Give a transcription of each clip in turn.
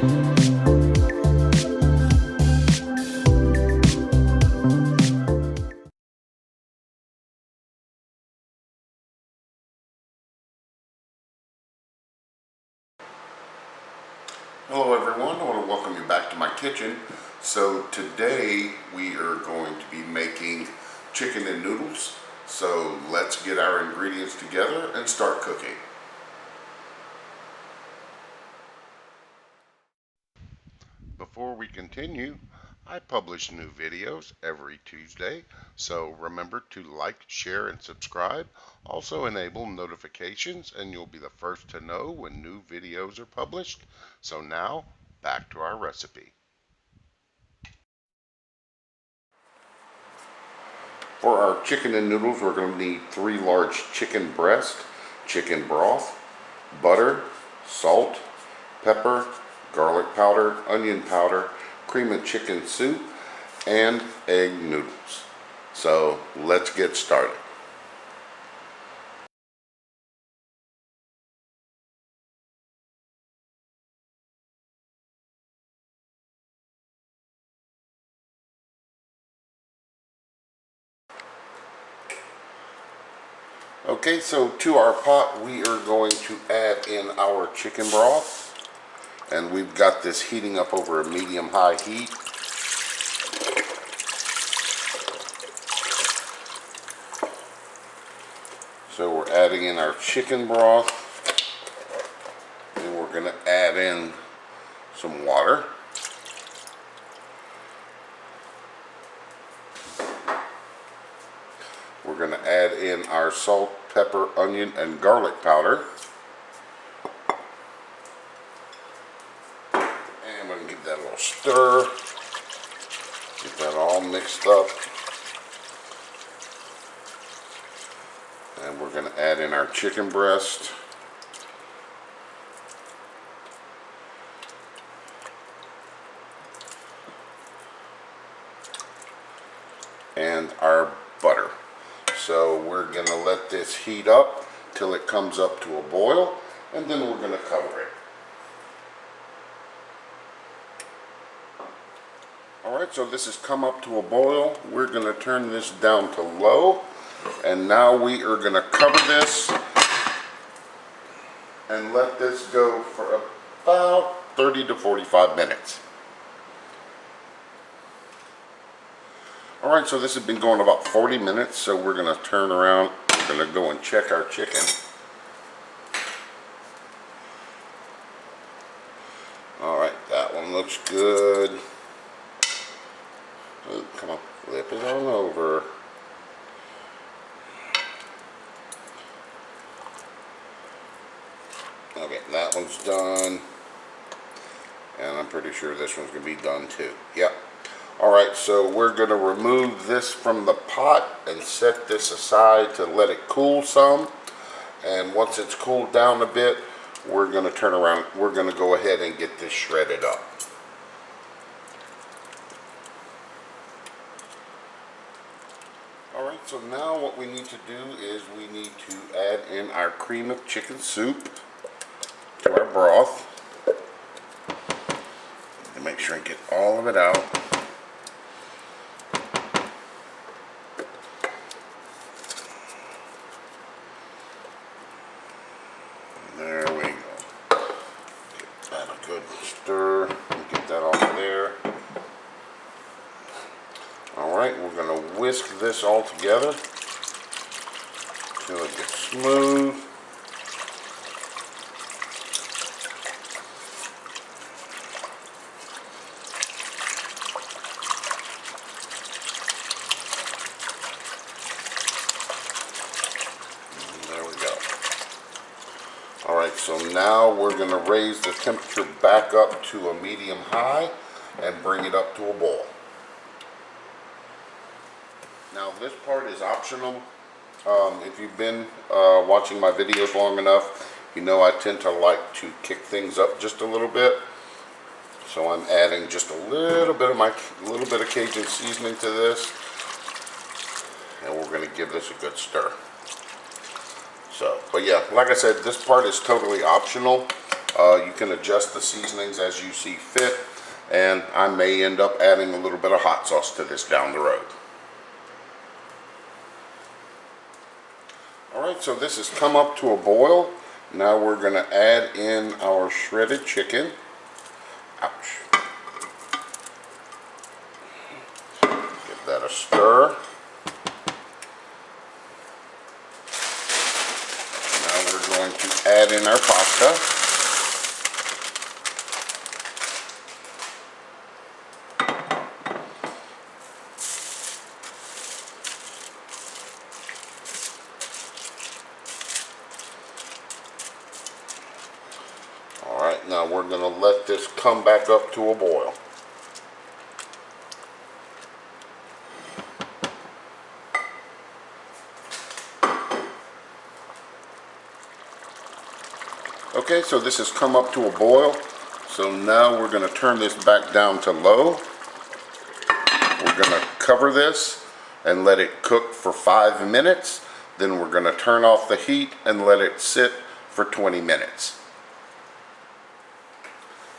Hello everyone, I want to welcome you back to my kitchen. So today we are going to be making chicken and noodles. So let's get our ingredients together and start cooking. Before we continue, I publish new videos every Tuesday, so remember to like, share, and subscribe. Also enable notifications and you'll be the first to know when new videos are published. So now, back to our recipe. For our chicken and noodles, we're going to need 3 large chicken breasts, chicken broth, butter, salt, pepper, garlic powder, onion powder, cream of chicken soup, and egg noodles. So let's get started. Okay, so to our pot we are going to add in our chicken broth, and we've got this heating up over a medium-high heat. So we're adding in our chicken broth, and we're going to add in some water. We're going to add in our salt, pepper, onion, and garlic powder. And we're going to give that a little stir. Get that all mixed up. And we're going to add in our chicken breast. And our butter. So we're going to let this heat up till it comes up to a boil, and then we're going to cover it. Alright, so this has come up to a boil. We're going to turn this down to low, and now we are going to cover this and let this go for about 30 to 45 minutes. Alright, so this has been going about 40 minutes, so we're going to turn around. We're going to go and check our chicken. Alright, that one looks good. Oh, come on, flip it on over. Okay, that one's done. And I'm pretty sure this one's going to be done too. Yep. Alright, so we're going to remove this from the pot and set this aside to let it cool some. And once it's cooled down a bit, we're going to turn around. We're going to go ahead and get this shredded up. Alright, so now what we need to do is we need to add in our cream of chicken soup to our broth. And make sure I get all of it out. There we go. Get that a good stir and get that off of there. Alright, we're going to whisk this all together until it gets smooth. And there we go. Alright, so now we're going to raise the temperature back up to a medium-high and bring it up to a boil. Now this part is optional. If you've been watching my videos long enough, you know I tend to like to kick things up just a little bit. So I'm adding just a little bit of Cajun seasoning to this, and we're going to give this a good stir. So, but yeah, like I said, this part is totally optional. You can adjust the seasonings as you see fit, and I may end up adding a little bit of hot sauce to this down the road. Alright, so this has come up to a boil. Now we're going to add in our shredded chicken. Ouch. Give that a stir. Now we're going to add in our pasta. Alright, now we're going to let this come back up to a boil. Okay, so this has come up to a boil. So now we're going to turn this back down to low. We're going to cover this and let it cook for 5 minutes. Then we're going to turn off the heat and let it sit for 20 minutes.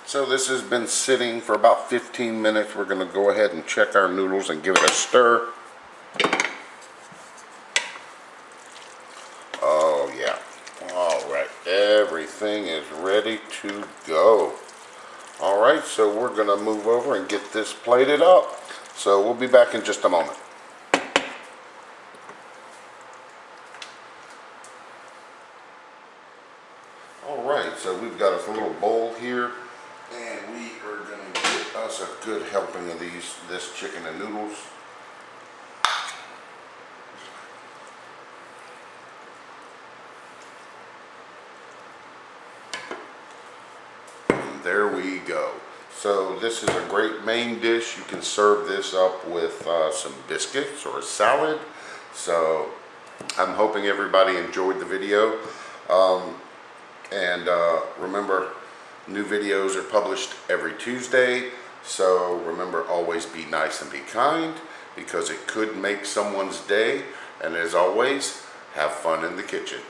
So this has been sitting for about 15 minutes. We're going to go ahead and check our noodles and give it a stir. Oh yeah. Alright, everything is ready to go. Alright, so we're going to move over and get this plated up. So we'll be back in just a moment. Alright, so we've got a little bowl here. And we are going to get us a good helping of this chicken and noodles. And there we go. So this is a great main dish. You can serve this up with some biscuits or a salad. So I'm hoping everybody enjoyed the video. Remember, new videos are published every Tuesday, so remember, always be nice and be kind, because it could make someone's day. And as always, have fun in the kitchen.